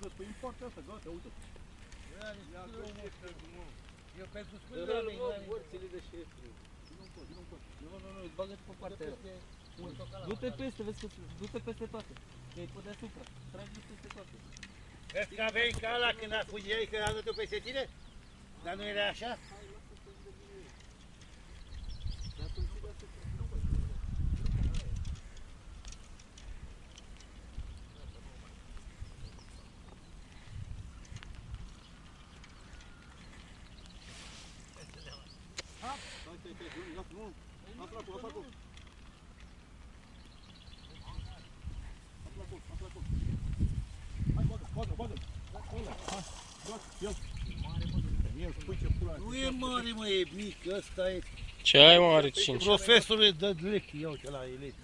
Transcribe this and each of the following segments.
găt, păi împarte asta, gata, uite. Eu pentru scundele mei, Orțile de șeful. Nu, bagă-te pe partea aia. Du-te peste, vezi că du-te peste toate. E pe deasupra. Tragi peste toate. Vezi că aveai ca ăla când a fugeai că a dat-o peste tine? Dar nu era așa? Nu e mare, mă, e mic, ăsta e... Ce ai, mă, are 5? Profesorul de lec, ia uite la elit.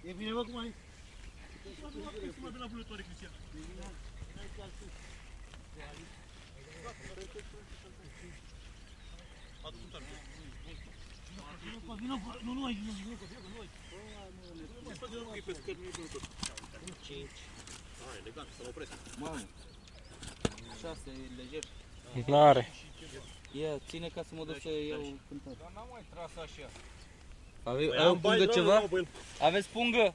E bine, mă, cum ai? Mă de la vânătoare, Cristian. Nu ai. Nu e pescări, nu e vânător. 5. Hai, elegant, să-l opresc. Mamă. 6, e lejer. N-are. Ia, ține ca să mă duc să iau cântare. Dar n-am mai tras așa. Ai o pungă ceva? Aveți pungă?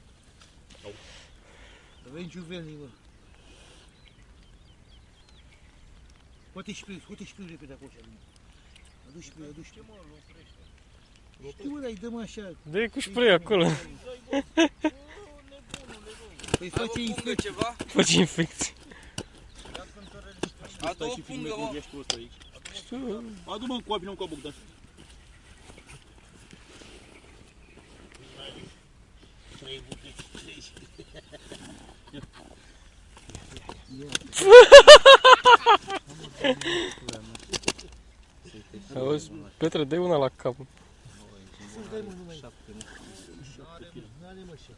Avem juvelii, mă. Poate și pe repede acolo. Adu-și pe, adu-și pe. Știu, mă, dar îi dăm așa. Dă-i cu spray acolo. Păi face infecție. Ceva? Face infecție. Adu o pungă, mă. Adu-mă în coa, vină în coa, Bogdan. Auzi, Petre, dă-i una la cap. Să-ți dai, mă, numai. N-are, mă, așa.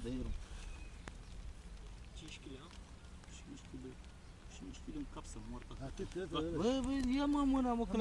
Dă-i drum. 5 kg, a? 5 kg în cap să moartă. Atât, Bă, ia mă mâna, mă, că